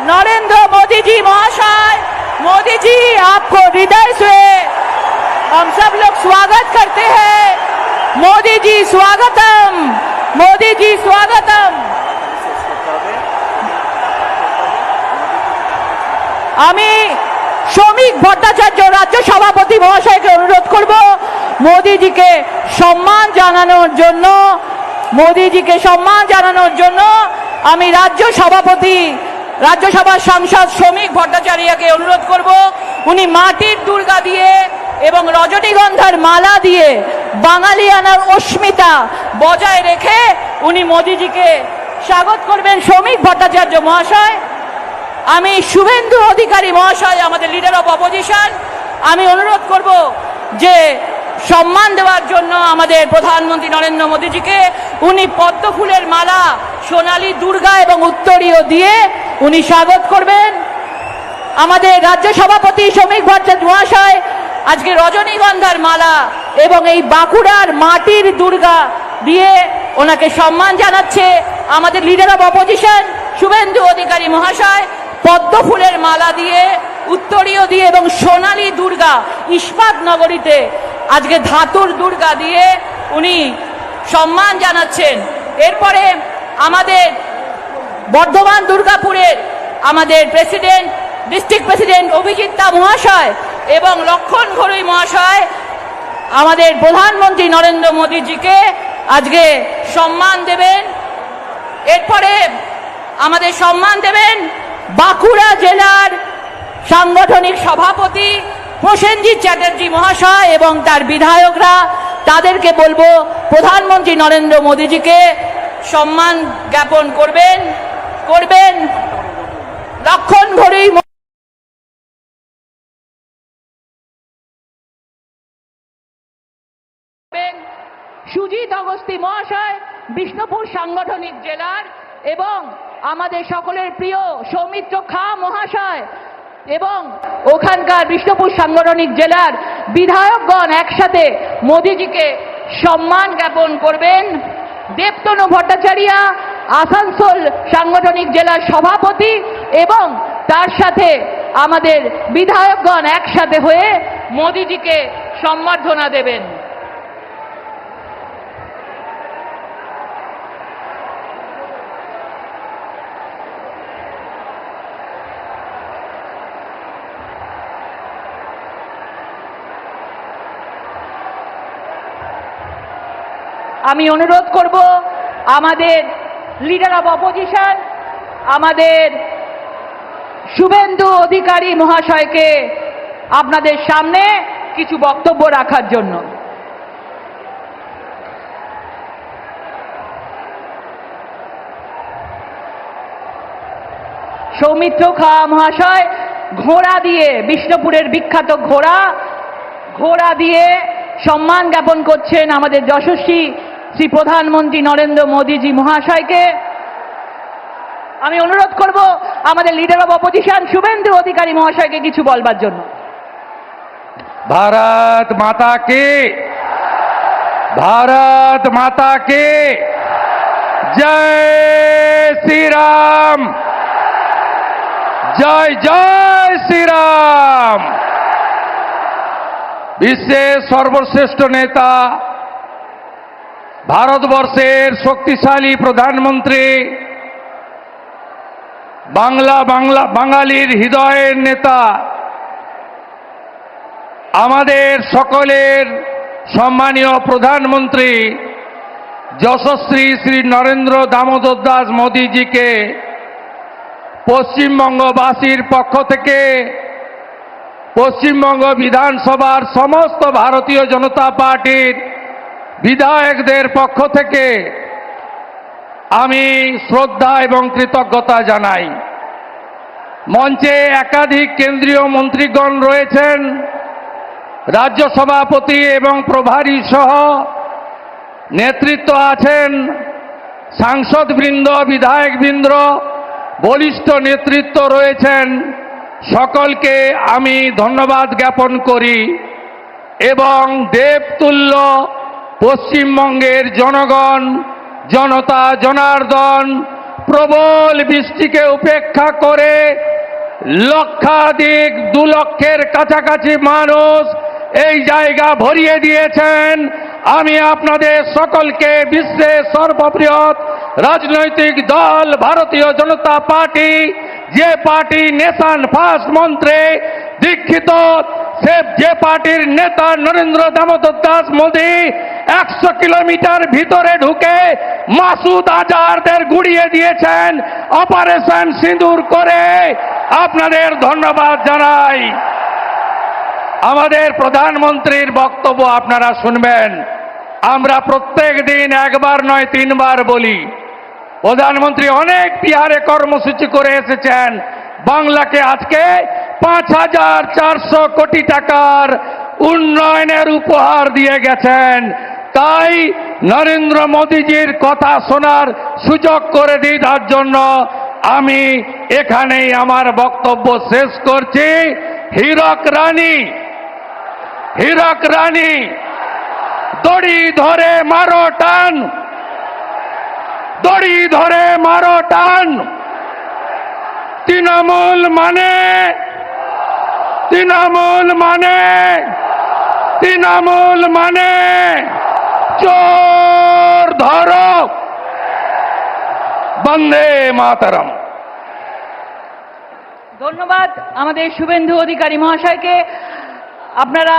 नरेंद्र मोदी जी महाशय, मोदी जी आपको हृदय से हम सब लोग स्वागत करते हैं। मोदी जी स्वागतम, मोदी जी स्वागतम। আমি শ্রমিক ভট্টাচার্য রাজ্য সভাপতি মহাশয়কে অনুরোধ করব মোদিজিকে সম্মান জানানোর জন্য, মোদিজিকে সম্মান জানানোর জন্য আমি রাজ্যসভার সাংসদ শ্রমিক ভট্টাচার্যকে অনুরোধ করব উনি মাটির দুর্গা দিয়ে এবং রজনীগন্ধার মালা দিয়ে বাঙালিয়ানার অস্মিতা বজায় রেখে উনি মোদিজিকে স্বাগত করবেন। শ্রমিক ভট্টাচার্য মহাশয়, আমি শুভেন্দু অধিকারী মহাশয়, আমাদের লিডার অফ অপোজিশন, আমি অনুরোধ করব যে সম্মান দেওয়ার জন্য আমাদের প্রধানমন্ত্রী নরেন্দ্র মোদীজিকে উনি পদ্ম ফুলের মালা, সোনালী দুর্গা এবং উত্তরীয় দিয়ে উনি স্বাগত করবেন। আমাদের রাজ্য সভাপতি শ্রমিক ভট্টাচার্য মহাশয় আজকে রজনীগন্ধার মালা এবং এই বাঁকুড়ার মাটির দুর্গা দিয়ে ওনাকে সম্মান জানাচ্ছে। আমাদের leader of opposition Suvendu Adhikari মহাশয় পদ্ম ফুলের মালা দিয়ে, উত্তরীয় দিয়ে এবং সোনালী দুর্গা ইস্পাত নগরীতে আজকে ধাতুর দুর্গা দিয়ে উনি সম্মান জানাচ্ছেন। এরপরে আমাদের বর্ধমান দুর্গাপুরের আমাদের প্রেসিডেন্ট, ডিস্ট্রিক্ট প্রেসিডেন্ট অভিজিৎ দা মহাশয় এবং লক্ষণ ঘড়ুই মহাশয় আমাদের প্রধানমন্ত্রী নরেন্দ্র মোদীজিকে আজকে সম্মান দেবেন। এরপরে আমাদের সম্মান দেবেন বাঁকুড়া জেলার সাংগঠনিক সভাপতি প্রসেনজিৎ চ্যাটার্জি মহাশয় এবং তার বিধায়করা। তাদেরকে বলবো প্রধানমন্ত্রী নরেন্দ্র মোদীজিকে সম্মান জ্ঞাপন করবেন। লক্ষণ ঘড়ুই সুজিত অগস্তি মহাশয় বিষ্ণুপুর সাংগঠনিক জেলার এবং আমাদের সকলের প্রিয় সৌমিত্র খা মহাশয় এবং ওখানকার বিষ্ণুপুর সাংগঠনিক জেলার বিধায়কগণ একসাথে মোদিজিকে সম্মান জ্ঞাপন করবেন। দেবতনু ভট্টাচার্য আসানসোল সাংগঠনিক জেলার সভাপতি এবং তার সাথে আমাদের বিধায়কগণ একসাথে হয়ে মোদিজিকে সম্বর্ধনা দেবেন। আমি অনুরোধ করব আমাদের লিডার অফ অপোজিশন আমাদের শুভেন্দু অধিকারী মহাশয়কে আপনাদের সামনে কিছু বক্তব্য রাখার জন্য। সৌমিত্র খা মহাশয় ঘোড়া দিয়ে, বিষ্ণুপুরের বিখ্যাত ঘোড়া দিয়ে সম্মান জ্ঞাপন করছেন আমাদের যশস্বী শ্রী প্রধানমন্ত্রী নরেন্দ্র মোদীজি মহাশয়কে। আমি অনুরোধ করব আমাদের leader of opposition Suvendu Adhikari মহাশয়কে কিছু বলবার জন্য। भारत माता की, भारत माता की जय श्री राम, जय जय श्री राम। বিশ্বের সর্বশ্রেষ্ঠ নেতা, ভারতবর্ষের শক্তিশালী প্রধানমন্ত্রী, বাঙালির হৃদয়ের নেতা, আমাদের সকলের সম্মানীয় প্রধানমন্ত্রী যশস্বী শ্রী নরেন্দ্র দামোদর দাস মোদীজিকে পশ্চিমবঙ্গবাসীর পক্ষ থেকে, পশ্চিমবঙ্গ বিধানসভার সমস্ত ভারতীয় জনতা পার্টির বিধায়কদের পক্ষ থেকে আমি শ্রদ্ধা এবং কৃতজ্ঞতা জানাই। মঞ্চে একাধিক কেন্দ্রীয় মন্ত্রীগণ রয়েছেন, রাজ্য সভাপতি এবং প্রভারী সহ নেতৃত্ব আছেন, সাংসদবৃন্দ, বিধায়কবৃন্দ, বলিষ্ঠ নেতৃত্ব রয়েছেন। সকলকে আমি ধন্যবাদ জ্ঞাপন করি এবং দেবতুল্য পশ্চিমবঙ্গের জনগণ, জনতা জনার্দন, প্রবল বৃষ্টিকে উপেক্ষা করে লক্ষাধিক 2 লক্ষের কাছাকাছি মানুষ এই জায়গা ভরিয়ে দিয়েছেন। আমি আপনাদের সকলকে বিশ্বের সর্ববৃহৎ রাজনৈতিক দল ভারতীয় জনতা পার্টি, যে পার্টি নেশন ফার্স্ট মন্ত্রে দীক্ষিত, যে পার্টির নেতা নরেন্দ্র দামোদর দাস মোদী 100 কিলোমিটার ভিতরে ঢুকে মাসুদ আজহারদের গুড়িয়ে দিয়েছেন অপারেশন সিঁদুর করে, আপনাদের ধন্যবাদ জানাই। আমাদের প্রধানমন্ত্রীর বক্তব্য আপনারা শুনবেন। আমরা প্রত্যেক দিন একবার নয় 3 বার বলি, প্রধানমন্ত্রী অনেক বিহারে কর্মসূচি করে এসেছেন, বাংলাকে আজকে 5400 কোটি টাকার উন্নয়নের উপহার দিয়ে গেছেন। তাই নরেন্দ্র মোদীজির কথা শোনার সুযোগ করে দিই, তার জন্য আমি এখানেই আমার বক্তব্য শেষ করছি। হীরক রানী দড়ি ধরে মারো টান, দড়ি ধরে মারো টান। তৃণমূল মানে চোর ধরো। বন্দে মাতরম। ধন্যবাদ আমাদের শুভেন্দু অধিকারী মহাশয়কে। আপনারা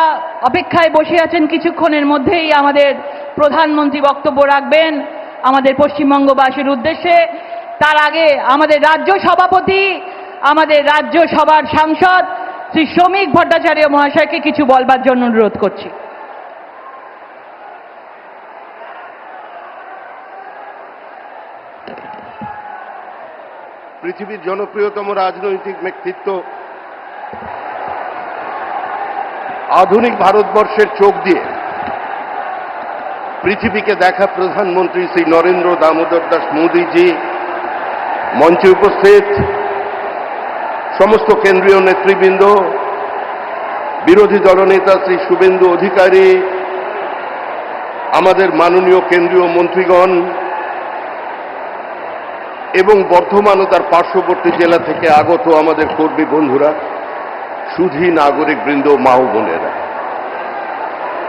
অপেক্ষায় বসে আছেন, কিছুক্ষণের মধ্যেই আমাদের প্রধানমন্ত্রী বক্তব্য রাখবেন আমাদের পশ্চিমবঙ্গবাসীর উদ্দেশ্যে। তার আগে আমাদের রাজ্য সভাপতি, আমাদের রাজ্যসভার সাংসদ শ্রী শ্রমিক ভট্টাচার্য মহাশয়কে কিছু বলবার জন্য অনুরোধ করছি। পৃথিবীর জনপ্রিয়তম রাজনৈতিক ব্যক্তিত্ব, আধুনিক ভারতবর্ষের চোখ দিয়ে পৃথিবীকে দেখা প্রধানমন্ত্রী শ্রী নরেন্দ্র দামোদর দাস মোদীজি, মঞ্চে উপস্থিত সমস্ত কেন্দ্রীয় নেতৃবৃন্দ, বিরোধী দলনেতা শ্রী শুভেন্দু অধিকারী, আমাদের মাননীয় কেন্দ্রীয় মন্ত্রীগণ এবং বর্ধমান ও তার পার্শ্ববর্তী জেলা থেকে আগত আমাদের কর্মী বন্ধুরা, সুধী নাগরিকবৃন্দ, মা ও বোনেরা,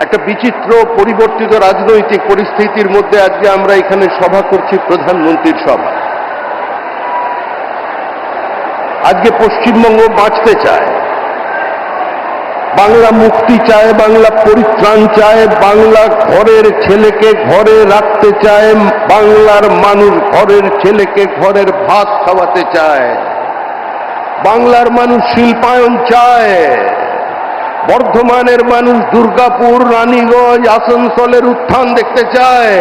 একটা বিচিত্র পরিবর্তিত রাজনৈতিক পরিস্থিতির মধ্যে আজকে আমরা এখানে সভা করছি, প্রধানমন্ত্রীর সভা। আজকে পশ্চিমবঙ্গ বাঁচতে চায়, বাংলা মুক্তি চায়, বাংলা পরিত্রাণ চায়, বাংলা ঘরের ছেলেকে ঘরে রাখতে চায়, বাংলার মানুষ ঘরের ছেলেকে ঘরের ভাত খাওয়াতে চায়, বাংলার মানুষ শিল্পায়ন চায়, বর্ধমানের মানুষ দুর্গাপুর, রানীগঞ্জ, আসানসোলের উত্থান দেখতে চায়।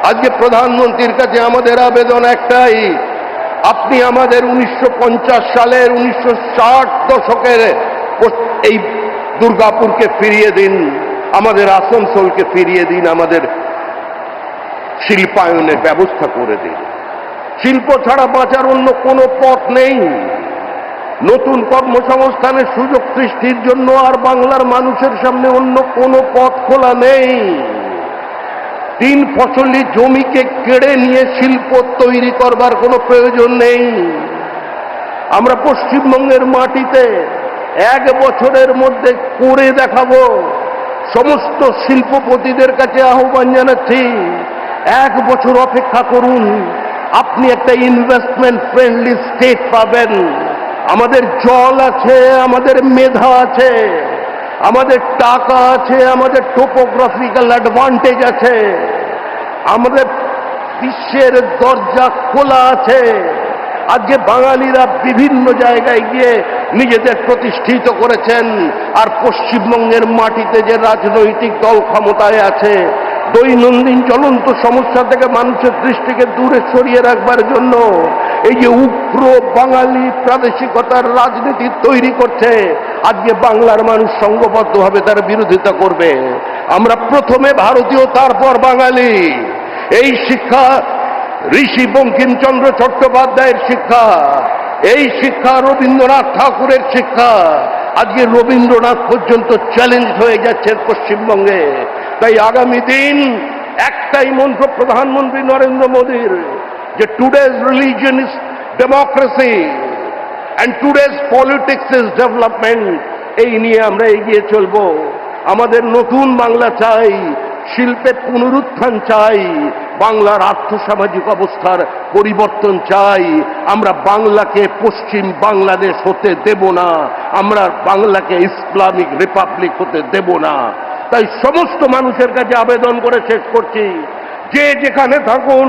আজকে প্রধানমন্ত্রীর কাছে আমাদের আবেদন একটাই, আপনি আমাদের 1950 সালের 1960 দশকের এই দুর্গাপুরকে ফিরিয়ে দিন, আমাদের আসানসোলকে ফিরিয়ে দিন, আমাদের শিল্পায়নের ব্যবস্থা করে দিন। শিল্প ছাড়া বাঁচার অন্য কোনো পথ নেই। নতুন কর্মসংস্থানের সুযোগ সৃষ্টির জন্য আর বাংলার মানুষের সামনে অন্য কোনো পথ খোলা নেই। 3 ফসলি জমিকে কেড়ে নিয়ে শিল্প তৈরি করবার কোনো প্রয়োজন নেই। আমরা পশ্চিমবঙ্গের মাটিতে 1 বছরের মধ্যে করে দেখাবো। সমস্ত শিল্পপতিদের কাছে আহ্বান জানাচ্ছি, 1 বছর অপেক্ষা করুন, আপনি একটা ইনভেস্টমেন্ট ফ্রেন্ডলি স্টেট পাবেন। আমাদের জল আছে, আমাদের মেধা আছে, আমাদের টাকা আছে, আমাদের টোপোগ্রাফিক্যাল অ্যাডভান্টেজ আছে, আমাদের বিশ্বের দরজা খোলা আছে। আজকে বাঙালিরা বিভিন্ন জায়গায় গিয়ে নিজেদের প্রতিষ্ঠিত করেছেন, আর পশ্চিমবঙ্গের মাটিতে যে রাজনৈতিক দল ক্ষমতায় আছে, দৈনন্দিন জ্বলন্ত সমস্যা থেকে মানুষের দৃষ্টিকে দূরে সরিয়ে রাখবার জন্য এই যে উগ্র বাঙালি প্রাদেশিকতার রাজনীতি তৈরি করছে, আজকে বাংলার মানুষ সংঘবদ্ধভাবে তার বিরোধিতা করবে। আমরা প্রথমে ভারতীয়, তারপর বাঙালি। এই শিক্ষা ঋষি বঙ্কিমচন্দ্র চট্টোপাধ্যায়ের শিক্ষা, এই শিক্ষা রবীন্দ্রনাথ ঠাকুরের শিক্ষা। আজকে রবীন্দ্রনাথ পর্যন্ত চ্যালেঞ্জ হয়ে যাচ্ছে পশ্চিমবঙ্গে। তাই আগামী দিন একটাই মন্ত্র প্রধানমন্ত্রী নরেন্দ্র মোদীর, যে today's religion is democracy and today's politics is development, এই নিয়ে আমরা এগিয়ে চলব। আমাদের নতুন বাংলা চাই, শিল্পের পুনরুত্থান চাই, বাংলার আর্থসামাজিক অবস্থার পরিবর্তন চাই। আমরা বাংলাকে পশ্চিম বাংলাদেশ হতে দেব না, আমরা বাংলাকে ইসলামিক রিপাবলিক হতে দেব না। তাই সমস্ত মানুষের কাছে আবেদন করে শেষ করছি, যে যেখানে থাকুন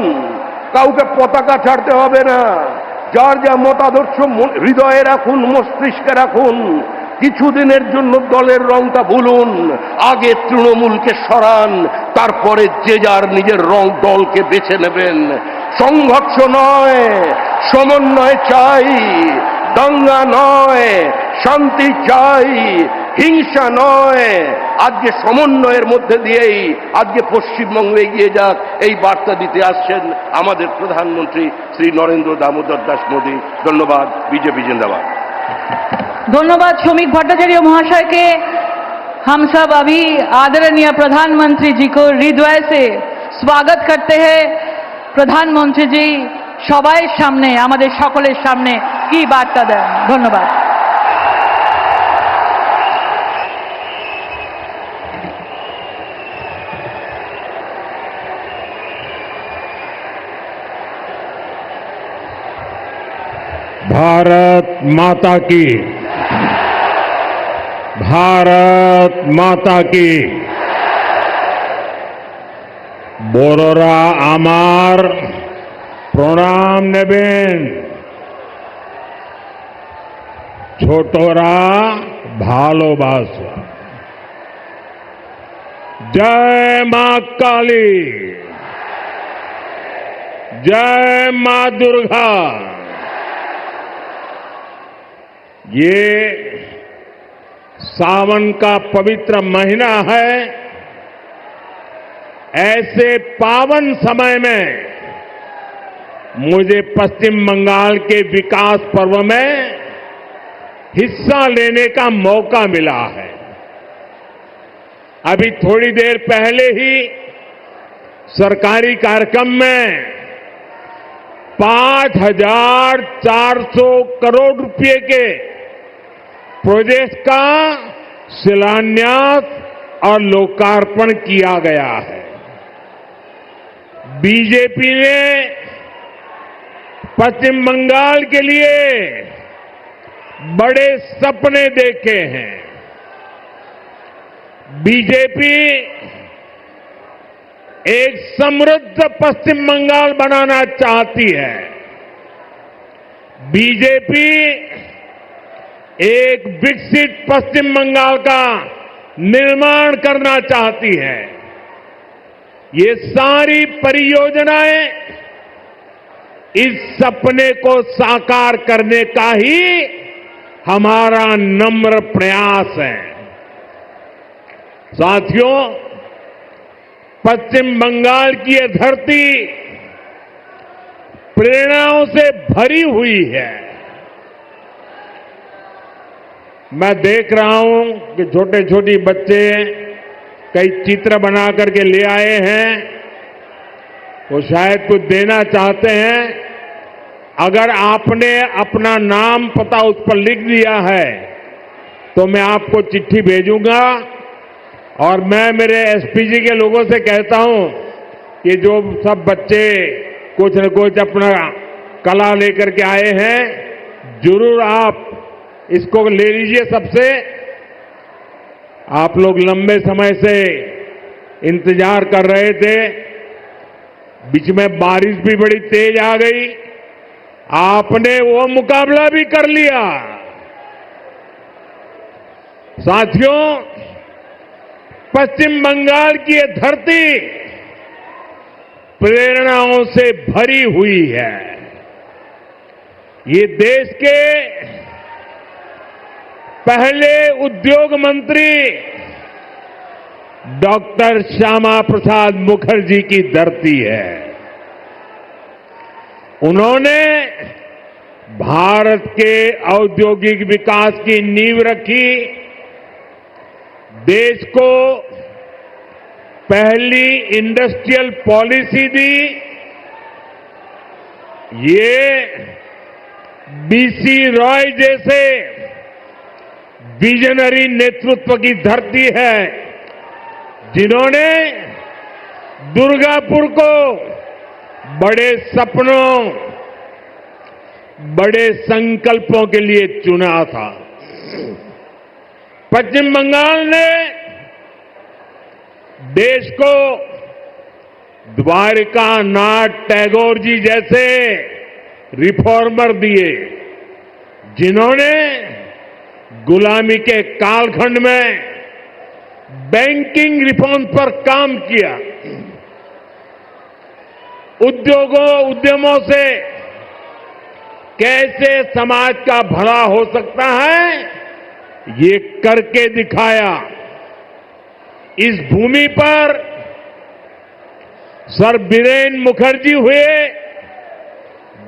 কাউকে পতাকা ছাড়তে হবে না। যার যা মতাদর্শ হৃদয়ে রাখুন, মস্তিষ্কে রাখুন। কিছুদিনের জন্য দলের রংটা ভুলুন, আগে তৃণমূলকে সরান, তারপরে যে যার নিজের দলকে বেছে নেবেন। সংঘর্ষ নয়, সমন্বয় চাই, দাঙ্গা নয়, শান্তি চাই, হিংসা নয়। আজকে সমন্বয়ের মধ্যে দিয়েই আজকে পশ্চিমবঙ্গে এগিয়ে যাক, এই বার্তা দিতে আসছেন আমাদের প্রধানমন্ত্রী শ্রী নরেন্দ্র দামোদর दास मोदी। ধন্যবাদ। বিজেপি जिंदाबाद। धन्यवाद श्रमिक भट्टाचार्य महाशय के। हम सब अभी आदरणीय प्रधानमंत्री जी को हृदय से स्वागत करते हैं। प्रधानमंत्री जी সবাই সামনে, আমাদের সকলের সামনে কি বার্তা দেন। ধন্যবাদ। भारत माता की, भारत माता की। বড়রা আমার প্রণাম নেবেন, ছোটরা ভালোবাসা। জয় মা কালী, जय मां दुर्गा। ये सावन का पवित्र महीना है। ऐसे पावन समय में मुझे पश्चिम बंगाल के विकास पर्व में हिस्सा लेने का मौका मिला है। अभी थोड़ी देर पहले ही सरकारी कार्यक्रम में 5,400 करोड़ रुपए के प्रोजेक्ट का शिलान्यास और लोकार्पण किया गया है। बीजेपी ने पश्चिम बंगाल के लिए बड़े सपने देखे हैं। बीजेपी एक समृद्ध पश्चिम बंगाल बनाना चाहती है। बीजेपी एक विकसित पश्चिम बंगाल का निर्माण करना चाहती है। ये सारी परियोजनाएं इस सपने को साकार करने का ही हमारा नम्र प्रयास है। साथियों, पश्चिम बंगाल की ये धरती प्रेरणाओं से भरी हुई है। मैं देख रहा हूं कि छोटे छोटे बच्चे कई चित्र बना करके ले आए हैं। वो शायद कुछ देना चाहते हैं। अगर आपने अपना नाम पता उस पर लिख दिया है तो मैं आपको चिट्ठी भेजूंगा। और मैं मेरे एसपीजी के लोगों से कहता हूं कि जो सब बच्चे कुछ न कुछ अपना कला लेकर के आए हैं, जरूर आप इसको ले लीजिए सबसे। आप लोग लंबे समय से इंतजार कर रहे थे। बीच में बारिश भी बड़ी तेज आ गई। आपने वो मुकाबला भी कर लिया। साथियों, पश्चिम बंगाल की ये धरती प्रेरणाओं से भरी हुई है। ये देश के पहले उद्योग मंत्री डॉक्टर श्यामा प्रसाद मुखर्जी की धरती है। उन्होंने भारत के औद्योगिक विकास की नींव रखी। देश को पहली इंडस्ट्रियल पॉलिसी दी ये बीसी रॉय जैसे विजनरी नेतृत्व की धरती है, जिन्होंने दुर्गापुर को बड़े सपनों, बड़े संकल्पों के लिए चुना था। पश्चिम बंगाल ने देश को द्वारिका नाथ टैगोर जी जैसे रिफॉर्मर दिए, जिन्होंने गुलामी के कालखंड में बैंकिंग रिफॉर्म पर काम किया। उद्यमों से कैसे समाज का भला हो सकता है, ये करके दिखाया। इस भूमि पर सर बीरेन मुखर्जी हुए,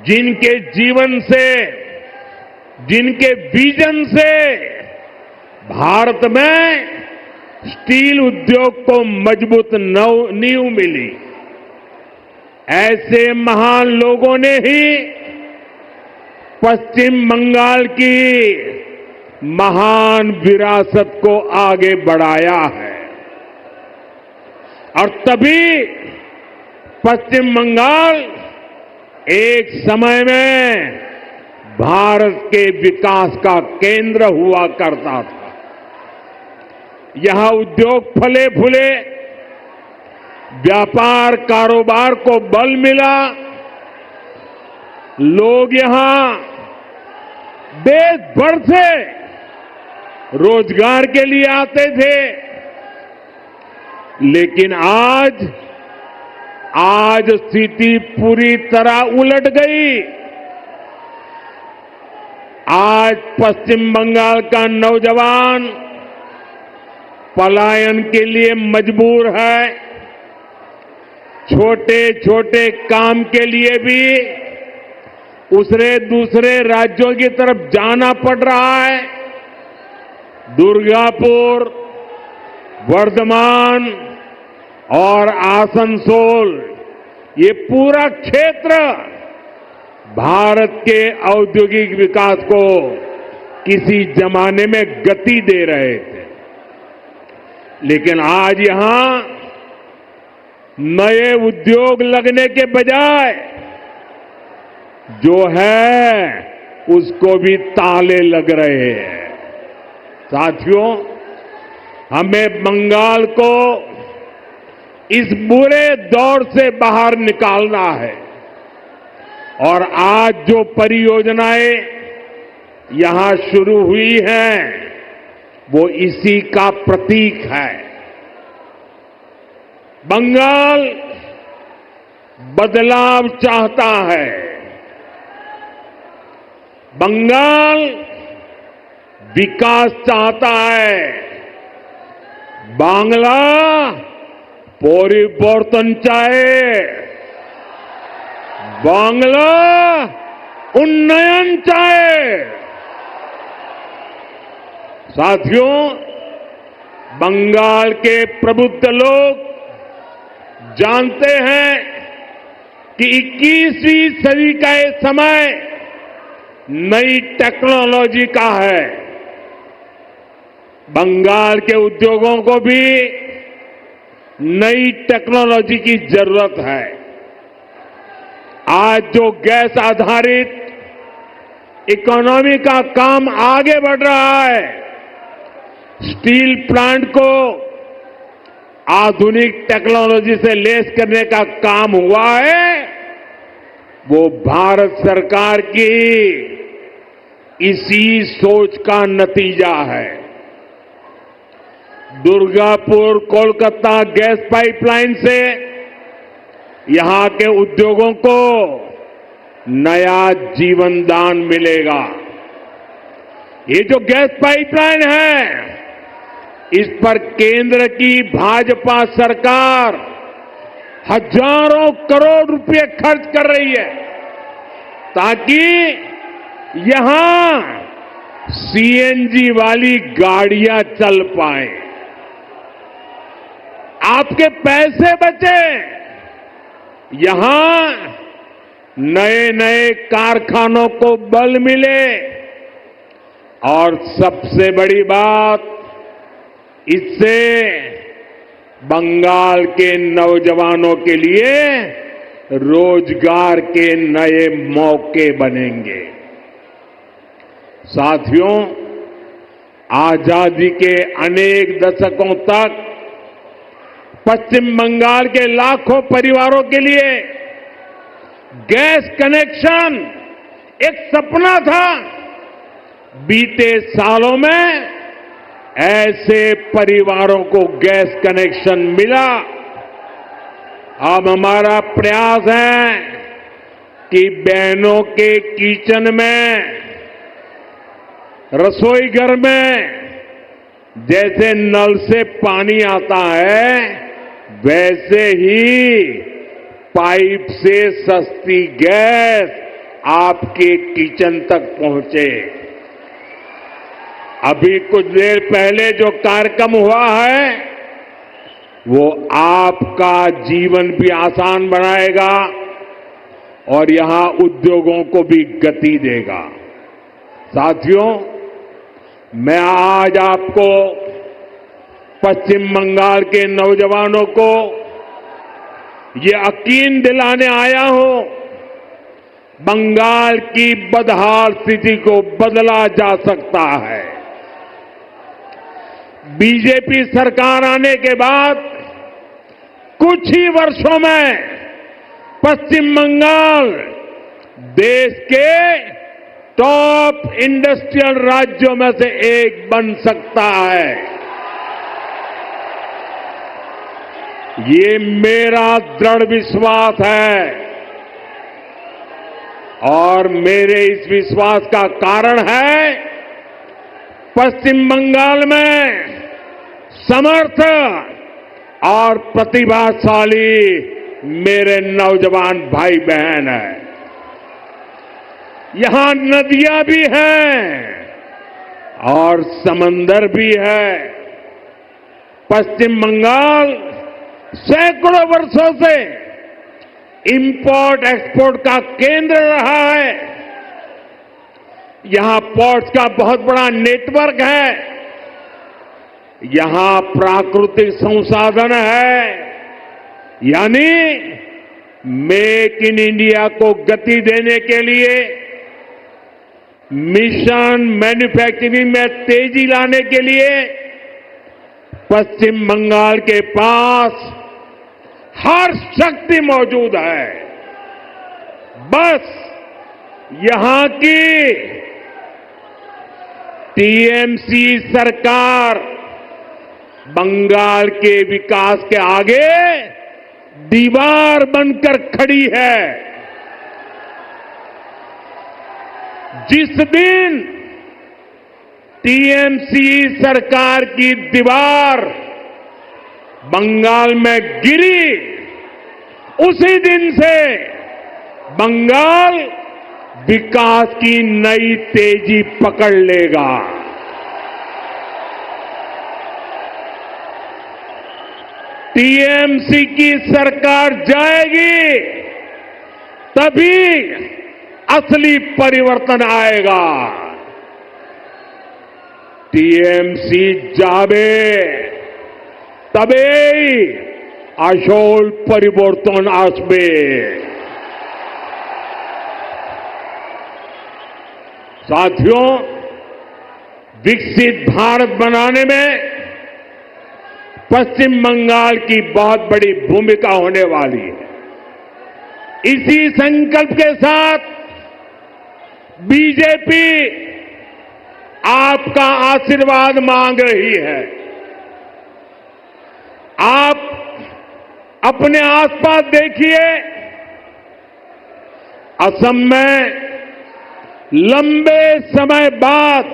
जिनके जीवन से, जिनके विजन से भारत में स्टील उद्योग को मजबूत नींव मिली। ऐसे महान लोगों ने ही पश्चिम बंगाल की महान विरासत को आगे बढ़ाया है, और तभी पश्चिम बंगाल एक समय में भारत के विकास का केंद्र हुआ करता था। यहां उद्योग फले फूले, व्यापार कारोबार को बल मिला, लोग यहां देश भर से रोजगार के लिए आते थे। लेकिन आज स्थिति पूरी तरह उलट गई। आज पश्चिम बंगाल का नौजवान पलायन के लिए मजबूर है। छोटे छोटे काम के लिए भी उसे दूसरे राज्यों की तरफ जाना पड़ रहा है। दुर्गापुर, वर्धमान और आसनसोल, ये पूरा क्षेत्र भारत के औद्योगिक विकास को किसी जमाने में गति दे रहे थे। लेकिन आज यहां नए उद्योग लगने के बजाय जो है उसको भी ताले लग रहे हैं। साथियों, हमें बंगाल को इस बुरे दौर से बाहर निकालना है, और आज जो परियोजनाएं यहां शुरू हुई हैं वो इसी का प्रतीक है। बंगाल बदलाव चाहता है। बंगाल विकास चाहता है। बांग्ला परिवर्तन चाहे। बांग्ला उन्नयन चाहे। साथियों, बंगाल के प्रबुद्ध लोग जानते हैं कि 21वीं सदी का ये समय नई टेक्नोलॉजी का है। बंगाल के उद्योगों को भी नई टेक्नोलॉजी की जरूरत है। आज जो गैस आधारित इकोनॉमी का काम आगे बढ़ रहा है, स्टील प्लांट को आधुनिक टेक्नोलॉजी से लैस करने का काम हुआ है, वो भारत सरकार की इसी सोच का नतीजा है। दुर्गापुर कोलकाता गैस पाइपलाइन से यहां के उद्योगों को नया जीवन दान मिलेगा। ये जो गैस पाइपलाइन है, इस पर केंद्र की भाजपा सरकार हजारों करोड़ रुपए खर्च कर रही है, ताकि यहां सीएनजी वाली गाड़ियां चल पाए, आपके पैसे बचे। यहां नए नए कारखानों को बल मिले और सबसे बड़ी बात, इससे बंगाल के नौजवानों के लिए रोजगार के नए मौके बनेंगे। साथियों, आजादी के अनेक दशकों तक पश्चिम बंगाल के लाखों परिवारों के लिए गैस कनेक्शन एक सपना था। बीते सालों में ऐसे परिवारों को गैस कनेक्शन मिला। अब हमारा प्रयास है कि बहनों के किचन में, रसोई घर में जैसे नल से पानी आता है, वैसे ही पाइप से सस्ती गैस आपके किचन तक पहुंचे। अभी कुछ देर पहले जो कार्यक्रम हुआ है, वो आपका जीवन भी आसान बनाएगा और यहां उद्योगों को भी गति देगा। साथियों, मैं आज आपको पश्चिम बंगाल के नौजवानों को ये यकीन दिलाने आया हूं, बंगाल की बदहाल स्थिति को बदला जा सकता है। बीजेपी सरकार आने के बाद कुछ ही वर्षों में पश्चिम बंगाल देश के टॉप इंडस्ट्रियल राज्यों में से एक बन सकता है। ये मेरा दृढ़ विश्वास है और मेरे इस विश्वास का कारण है पश्चिम बंगाल में समर्थ और प्रतिभाशाली मेरे नौजवान भाई बहन हैं। यहां नदियां भी हैं और समंदर भी है। पश्चिम बंगाल सैकड़ों वर्षों से इंपोर्ट एक्सपोर्ट का केंद्र रहा है। यहां पोर्ट्स का बहुत बड़ा नेटवर्क है। यहां प्राकृतिक संसाधन है, यानी मेक इन इंडिया को गति देने के लिए, मिशन मैन्युफैक्चरिंग में तेजी लाने के लिए पश्चिम बंगाल के पास हर शक्ति मौजूद है। बस यहां की टीएमसी सरकार बंगाल के विकास के आगे दीवार बनकर खड़ी है। जिस दिन टीएमसी सरकार की दीवार बंगाल में गिरी, उसी दिन से बंगाल विकास की नई तेजी पकड़ लेगा। टीएमसी की सरकार जाएगी, तभी असली परिवर्तन आएगा। टीएमसी जावे तबे আসল परिवर्तन আসবে। साथियों, विकसित भारत बनाने में पश्चिम बंगाल की बहुत बड़ी भूमिका होने वाली है। इसी संकल्प के साथ बीजेपी आपका आशीर्वाद मांग रही है। आप अपने आसपास देखिए, असम में लंबे समय बाद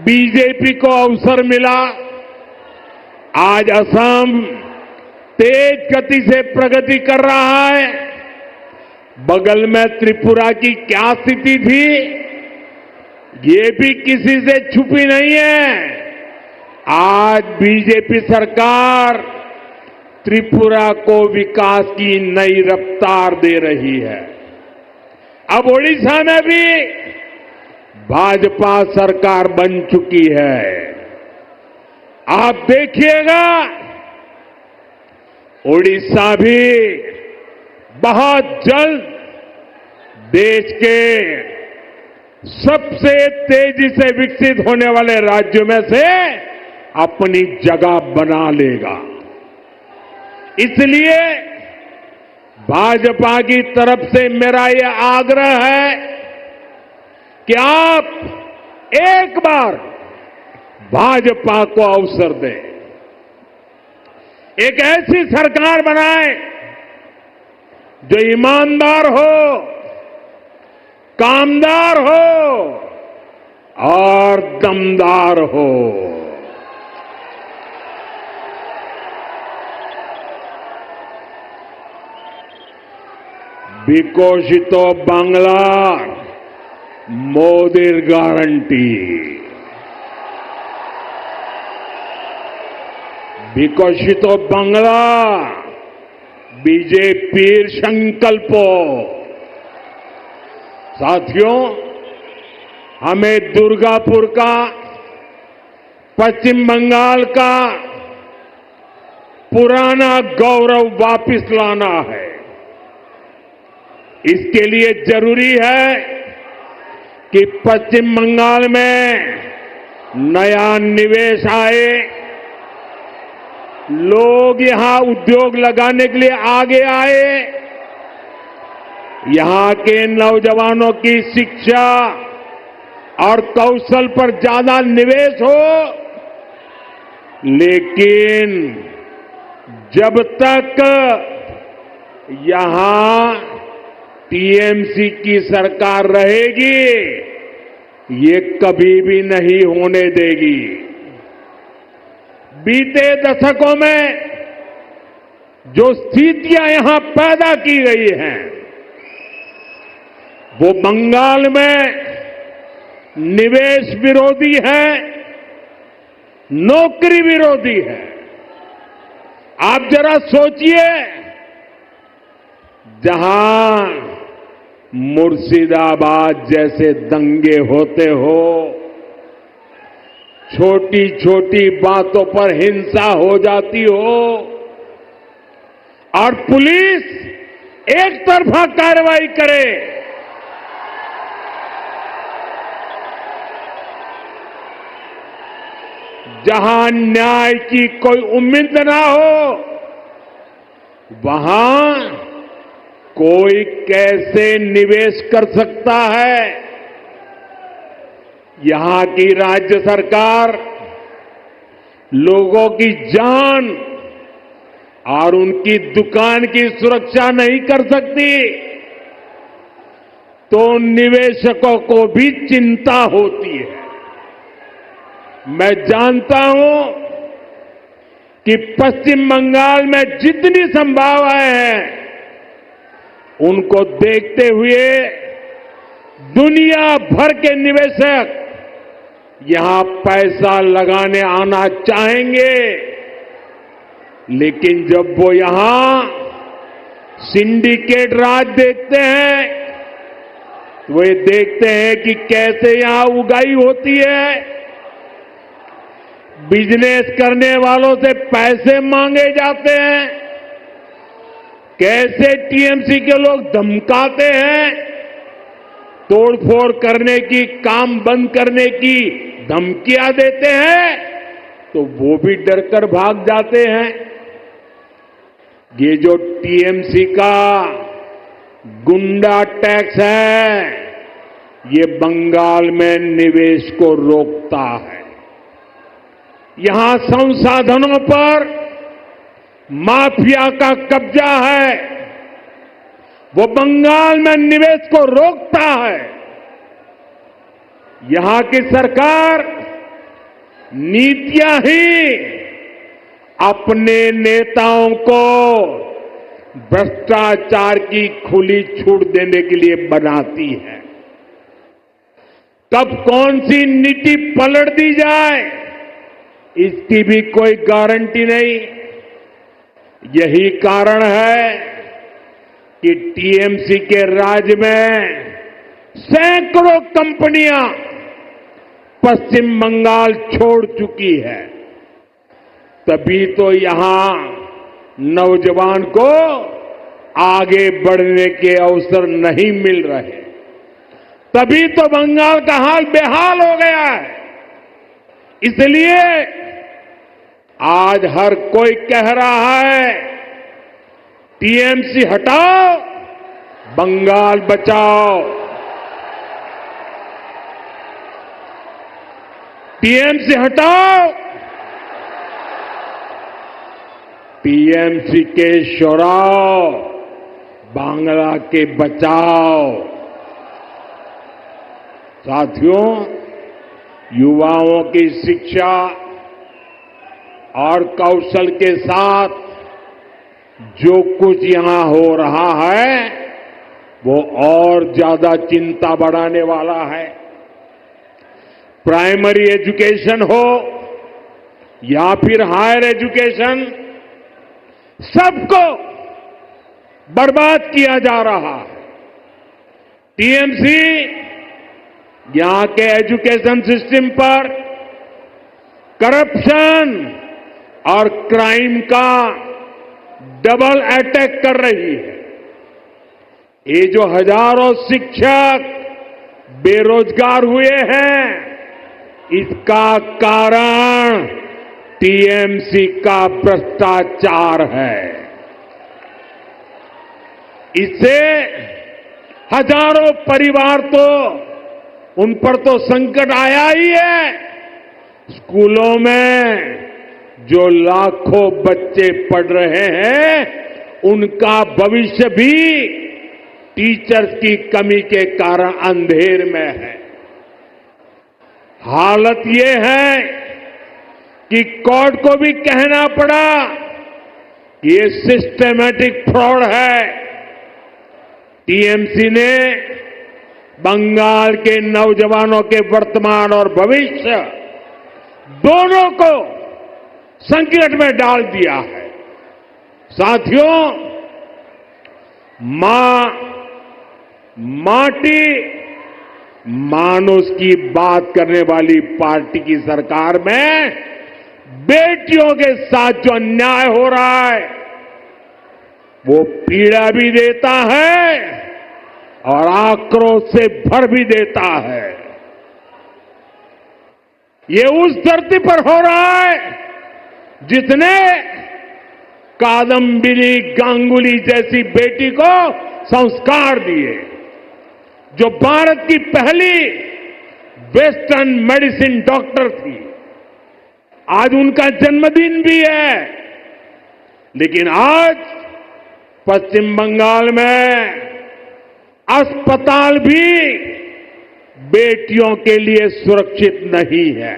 बीजेपी को अवसर मिला। आज असम तेज गति से प्रगति कर रहा है। बगल में त्रिपुरा की क्या स्थिति थी, ये भी किसी से छुपी नहीं है। आज बीजेपी सरकार त्रिपुरा को विकास की नई रफ्तार दे रही है। अब ओडिशा में भी भाजपा सरकार बन चुकी है। आप देखिएगा ओडिशा भी बहुत जल्द देश के सबसे तेजी से विकसित होने वाले राज्यों में से अपनी जगह बना लेगा। इसलिए भाजपा की तरफ से मेरा यह आग्रह है कि आप एक बार भाजपा को अवसर दें, एक ऐसी सरकार बनाएं जो ईमानदार हो, कामदार हो और दमदार हो। বিকশিত বাংলার মোদির গ্যারান্টি, বিকশিত বাংলা बीजेपी संकल्प। साथियों, हमें दुर्गापुर का, पश्चिम बंगाल का पुराना गौरव वापस लाना है। इसके लिए जरूरी है कि पश्चिम बंगाल में नया निवेश आए, लोग यहां उद्योग लगाने के लिए आगे आए, यहां के नौजवानों की शिक्षा और कौशल पर ज्यादा निवेश हो। लेकिन जब तक यहां टीएमसी की सरकार रहेगी, ये कभी भी नहीं होने देगी। बीते दशकों में जो स्थितियां यहां पैदा की गई हैं, वो बंगाल में निवेश विरोधी है, नौकरी विरोधी है। आप जरा सोचिए, जहां मुर्शिदाबाद जैसे दंगे होते हो, छोटी छोटी बातों पर हिंसा हो जाती हो और पुलिस एक तरफा कार्रवाई करे, जहां न्याय की कोई उम्मीद ना हो, वहां कोई कैसे निवेश कर सकता है? यहां की राज्य सरकार लोगों की जान और उनकी दुकान की सुरक्षा नहीं कर सकती, तो निवेशकों को भी चिंता होती है। मैं जानता हूं कि पश्चिम बंगाल में जितनी संभावनाएं हैं, उनको देखते हुए दुनिया भर के निवेशक यहां पैसा लगाने आना चाहेंगे। लेकिन जब वो यहां सिंडिकेट राज देखते हैं, तो वे देखते हैं कि कैसे यहां उगाई होती है, बिजनेस करने वालों से पैसे मांगे जाते हैं, कैसे टीएमसी के लोग धमकाते हैं, तोड़फोड़ करने की, काम बंद करने की धमकियां देते हैं, तो वो भी डरकर भाग जाते हैं। ये जो टीएमसी का गुंडा टैक्स है, ये बंगाल में निवेश को रोकता है। यहां संसाधनों पर माफिया का कब्जा है, वो बंगाल में निवेश को रोकता है। यहां की सरकार नीतियां ही अपने नेताओं को भ्रष्टाचार की खुली छूट देने के लिए बनाती है। कब कौन सी नीति पलट दी जाए, इसकी भी कोई गारंटी नहीं। यही कारण है कि टीएमसी के राज में सैकड़ों कंपनियां पश्चिम बंगाल छोड़ चुकी है। तभी तो यहां नौजवान को आगे बढ़ने के अवसर नहीं मिल रहे। तभी तो बंगाल का हाल बेहाल हो गया है। इसलिए आज हर कोई कह रहा है टीएमसी हटाओ, बंगाल बचाओ। टीएमसी हटाओ, टीएमसी के शोराव, बांग्ला के बचाओ। साथियों, युवाओं की शिक्षा और कौशल के साथ जो कुछ यहां हो रहा है वो और ज्यादा चिंता बढ़ाने वाला है। प्राइमरी एजुकेशन हो या फिर हायर एजुकेशन, सबको बर्बाद किया जा रहा है। टीएमसी यहां के एजुकेशन सिस्टम पर करप्शन और क्राइम का डबल अटैक कर रही है। ये जो हजारों शिक्षक बेरोजगार हुए हैं, इसका कारण टीएमसी का भ्रष्टाचार है। इससे हजारों परिवार तो उन पर तो संकट आया ही है। स्कूलों में जो लाखों बच्चे पढ़ रहे हैं, उनका भविष्य भी टीचर्स की कमी के कारण अंधेर में है। हालत ये है कि कोर्ट को भी कहना पड़ा कि ये सिस्टमैटिक फ्रॉड है। टीएमसी ने बंगाल के नौजवानों के वर्तमान और भविष्य दोनों को संकट में डाल दिया है। साथियों, माटी मानुष की बात करने वाली पार्टी की सरकार में बेटियों के साथ जो अन्याय हो रहा है वो पीड़ा भी देता है और आक्रोश से भर भी देता है। ये उस धरती पर हो रहा है जिसने कादम्बिनी गांगुली जैसी बेटी को संस्कार दिए, जो भारत की पहली वेस्टर्न मेडिसिन डॉक्टर थी। आज उनका जन्मदिन भी है, लेकिन आज पश्चिम बंगाल में अस्पताल भी बेटियों के लिए सुरक्षित नहीं है।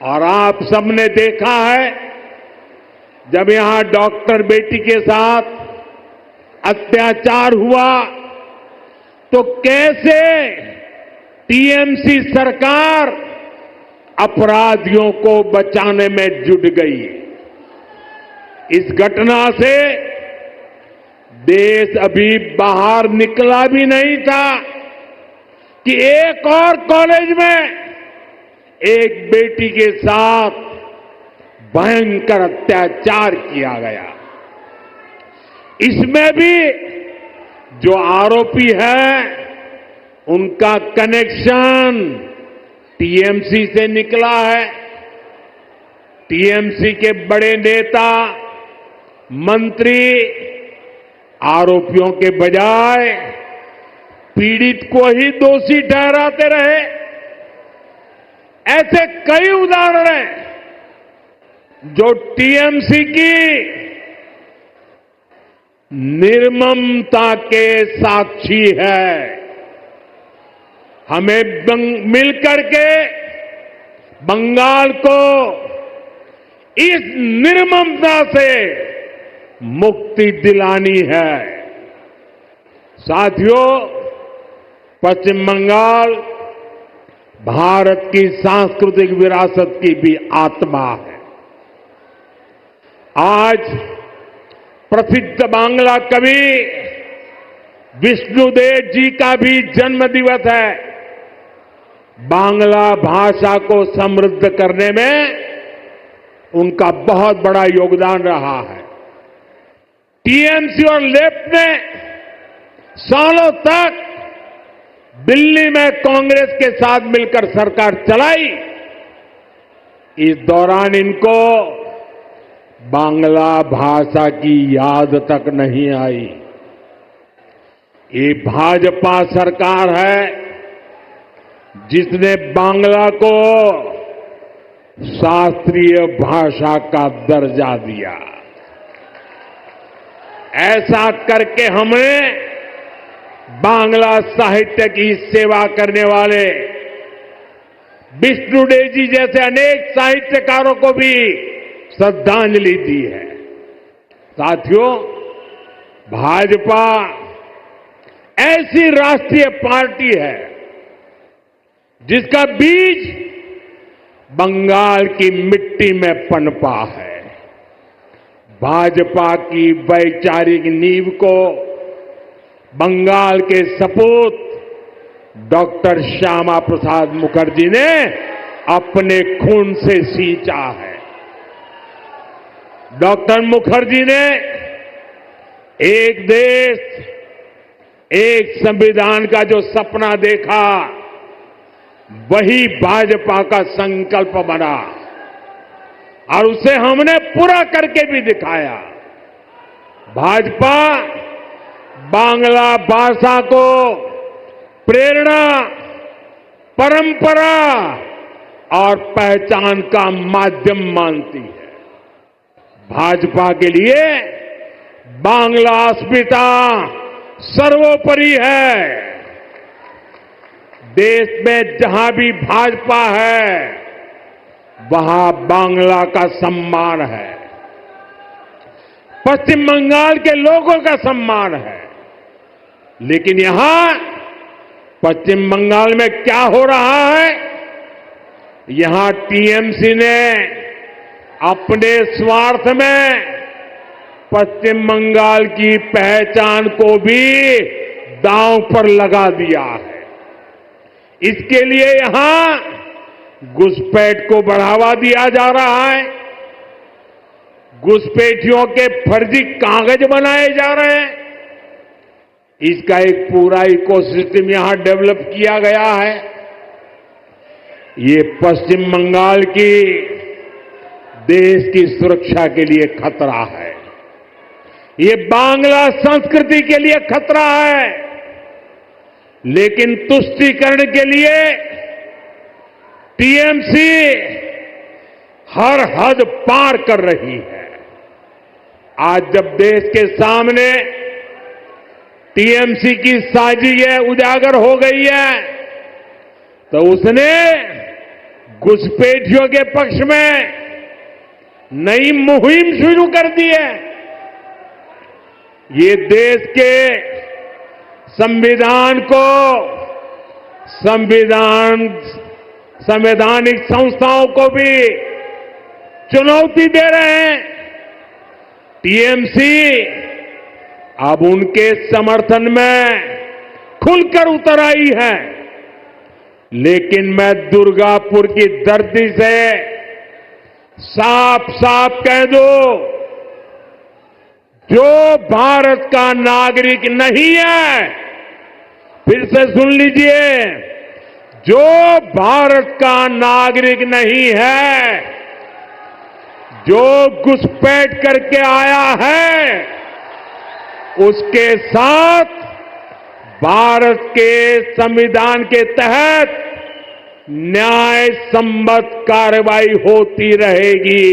और आप सबने देखा है, जब यहां डॉक्टर बेटी के साथ अत्याचार हुआ तो कैसे टीएमसी सरकार अपराधियों को बचाने में जुट गई। इस घटना से देश अभी बाहर निकला भी नहीं था कि एक और कॉलेज में एक बेटी के साथ भयंकर अत्याचार किया गया। इसमें भी जो आरोपी है उनका कनेक्शन टीएमसी से निकला है। टीएमसी के बड़े नेता, मंत्री आरोपियों के बजाय पीड़ित को ही दोषी ठहराते रहे। ऐसे कई उदाहरण हैं जो टीएमसी की निर्ममता के साक्षी है। हमें मिलकर के बंगाल को इस निर्ममता से मुक्ति दिलानी है। साथियों, पश्चिम बंगाल भारत की सांस्कृतिक विरासत की भी आत्मा है। आज प्रसिद्ध बांग्ला कवि विष्णुदेव जी का भी जन्म दिवस है। बांग्ला भाषा को समृद्ध करने में उनका बहुत बड़ा योगदान रहा है। टीएमसी और लेफ्ट ने सालों तक दिल्ली में कांग्रेस के साथ मिलकर सरकार चलाई। इस दौरान इनको बांग्ला भाषा की याद तक नहीं आई। ये भाजपा सरकार है जिसने बांग्ला को शास्त्रीय भाषा का दर्जा दिया। ऐसा करके हमने बांग्ला साहित्य की सेवा करने वाले विष्णुदेव जी जैसे अनेक साहित्यकारों को भी श्रद्धांजलि दी है। साथियों, भाजपा ऐसी राष्ट्रीय पार्टी है जिसका बीज बंगाल की मिट्टी में पनपा है। भाजपा की वैचारिक नींव को बंगाल के सपूत डॉक्टर श्यामा प्रसाद मुखर्जी ने अपने खून से सींचा है। डॉक्टर मुखर्जी ने एक देश एक संविधान का जो सपना देखा, वही भाजपा का संकल्प बना और उसे हमने पूरा करके भी दिखाया। भाजपा बांग्ला भाषा को प्रेरणा, परंपरा और पहचान का माध्यम मानती है। भाजपा के लिए बांग्ला अस्मिता सर्वोपरि है। देश में जहां भी भाजपा है, वहां बांग्ला का सम्मान है, पश्चिम बंगाल के लोगों का सम्मान है। लेकिन यहां पश्चिम बंगाल में क्या हो रहा है? यहां टीएमसी ने अपने स्वार्थ में पश्चिम बंगाल की पहचान को भी दांव पर लगा दिया है। इसके लिए यहां घुसपैठ को बढ़ावा दिया जा रहा है। घुसपैठियों के फर्जी कागज बनाए जा रहे हैं। इसका एक पूरा इकोसिस्टम यहां डेवलप किया गया है। ये पश्चिम बंगाल की देश की सुरक्षा के लिए खतरा है। ये बांग्ला संस्कृति के लिए खतरा है। लेकिन तुष्टीकरण के लिए टीएमसी हर हद पार कर रही है। आज जब देश के सामने टीएमसी की साजिश उजागर हो गई है, तो उसने घुसपैठियों के पक्ष में नई मुहिम शुरू कर दी है। ये देश के संविधान को संवैधानिक संस्थाओं को भी चुनौती दे रहे हैं। टीएमसी अब उनके समर्थन में खुलकर उतर आई है। लेकिन मैं दुर्गापुर की धरती से साफ साफ कह दूं, जो भारत का नागरिक नहीं है, फिर से सुन लीजिए, जो भारत का नागरिक नहीं है, जो घुसपैठ करके आया है, उसके साथ भारत के संविधान के तहत न्याय सम्मत कार्रवाई होती रहेगी।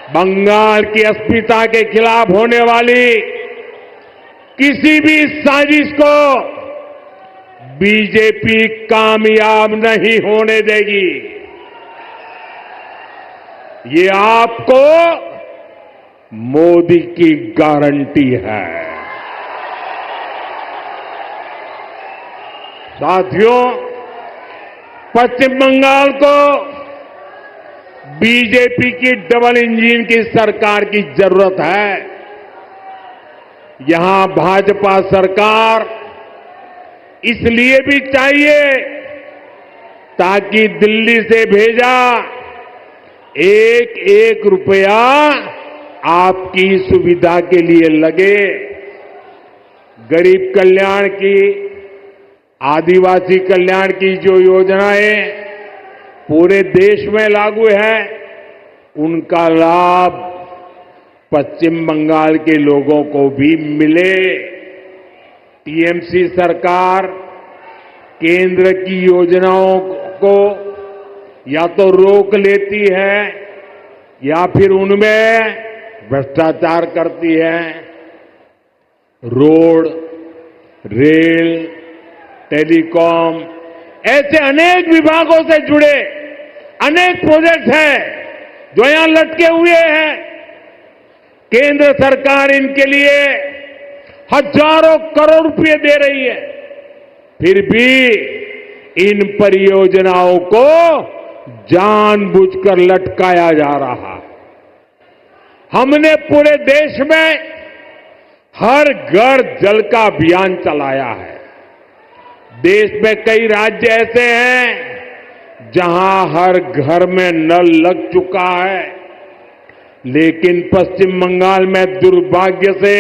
बंगाल की अस्मिता के खिलाफ होने वाली किसी भी साजिश को बीजेपी कामयाब नहीं होने देगी। ये आपको मोदी की गारंटी है। साथियों, पश्चिम बंगाल को बीजेपी की डबल इंजन की सरकार की जरूरत है। यहां भाजपा सरकार इसलिए भी चाहिए ताकि दिल्ली से भेजा एक एक रुपया आपकी सुविधा के लिए लगे। गरीब कल्याण की, आदिवासी कल्याण की जो योजनाएं पूरे देश में लागू है, उनका लाभ पश्चिम बंगाल के लोगों को भी मिले। टीएमसी सरकार केंद्र की योजनाओं को या तो रोक लेती है या फिर उनमें भ्रष्टाचार करती है। रोड, रेल, टेलीकॉम ऐसे अनेक विभागों से जुड़े अनेक प्रोजेक्ट हैं जो यहां लटके हुए हैं। केंद्र सरकार इनके लिए हजारों करोड़ रुपए दे रही है, फिर भी इन परियोजनाओं को जानबूझकर लटकाया जा रहा है। हमने पूरे देश में हर घर जल का अभियान चलाया है। देश में कई राज्य ऐसे हैं जहां हर घर में नल लग चुका है, लेकिन पश्चिम बंगाल में दुर्भाग्य से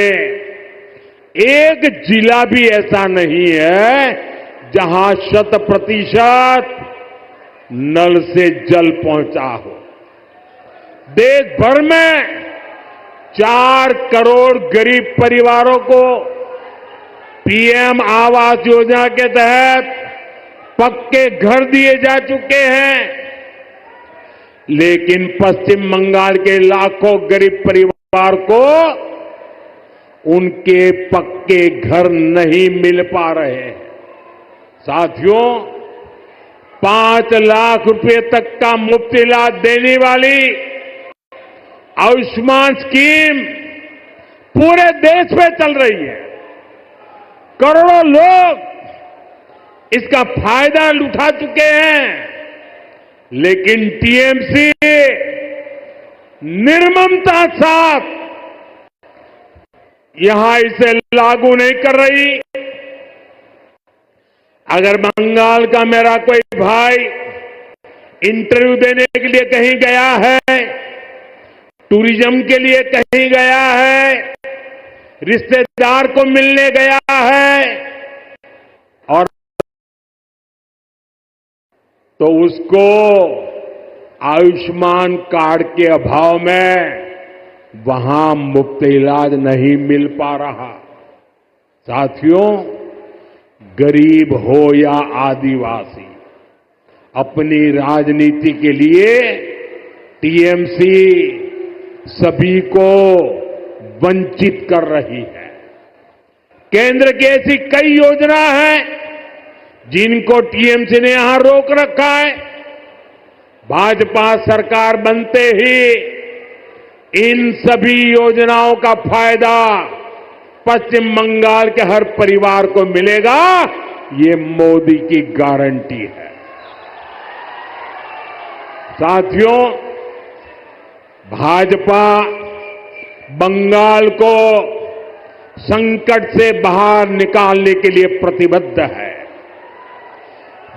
एक जिला भी ऐसा नहीं है जहां 100% नल से जल पहुंचा हो। देश भर में 4 करोड़ गरीब परिवारों को पीएम आवास योजना के तहत पक्के घर दिए जा चुके हैं, लेकिन पश्चिम बंगाल के लाखों गरीब परिवार को उनके पक्के घर नहीं मिल पा रहे हैं। साथियों, 5 लाख रुपए तक का मुफ्त इलाज देने वाली आयुष्मान स्कीम पूरे देश में चल रही है। करोड़ों लोग इसका फायदा उठा चुके हैं, लेकिन टीएमसी निर्ममता साथ यहां इसे लागू नहीं कर रही। अगर बंगाल का मेरा कोई भाई इंटरव्यू देने के लिए कहीं गया है, टूरिज्म के लिए कहीं गया है, रिश्तेदार को मिलने गया है, और तो उसको आयुष्मान कार्ड के अभाव में वहां मुफ्त इलाज नहीं मिल पा रहा। साथियों, गरीब हो या आदिवासी, अपनी राजनीति के लिए टीएमसी सभी को वंचित कर रही है। केंद्र की ऐसी कई योजना हैं जिनको टीएमसी ने यहां रोक रखा है। भाजपा सरकार बनते ही इन सभी योजनाओं का फायदा पश्चिम बंगाल के हर परिवार को मिलेगा, ये मोदी की गारंटी है। साथियों, भाजपा बंगाल को संकट से बाहर निकालने के लिए प्रतिबद्ध है।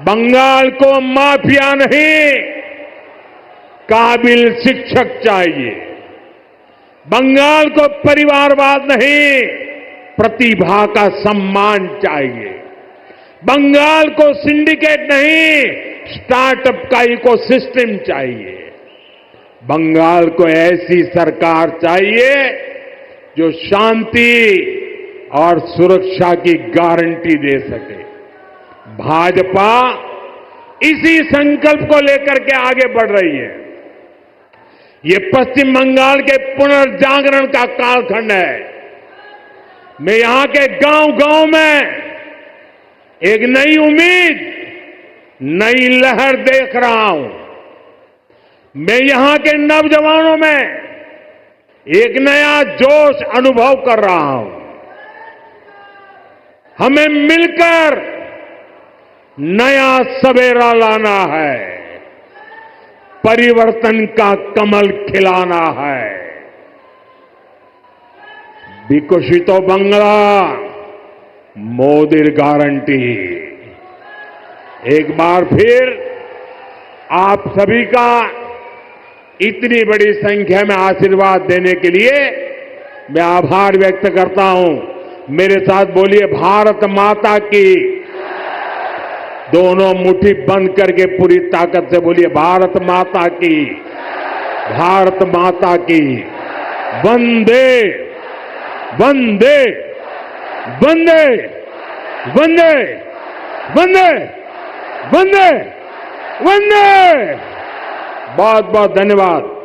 बंगाल को माफिया नहीं, काबिल शिक्षक चाहिए। बंगाल को परिवारवाद नहीं, प्रतिभा का सम्मान चाहिए। बंगाल को सिंडिकेट नहीं, स्टार्टअप का इकोसिस्टम चाहिए। बंगाल को ऐसी सरकार चाहिए जो शांति और सुरक्षा की गारंटी दे सके। भाजपा इसी संकल्प को लेकर के आगे बढ़ रही है। ये पश्चिम बंगाल के पुनर्जागरण का कालखंड है। मैं यहां के गांव-गांव में एक नई उम्मीद, नई लहर देख रहा हूं। मैं यहां के नौजवानों में एक नया जोश अनुभव कर रहा हूं। हमें मिलकर नया सवेरा लाना है, परिवर्तन का कमल खिलाना है। विकसित बंगला मोदी गारंटी। एक बार फिर आप सभी का इतनी बड़ी संख्या में आशीर्वाद देने के लिए मैं आभार व्यक्त करता हूं। मेरे साथ बोलिए भारत माता की। दोनों मुट्ठी बंद करके पूरी ताकत से बोलिए भारत माता की, भारत माता की। वंदे वंदे वंदे वंदे वंदे वंदे वंदे। बहुत बहुत धन्यवाद।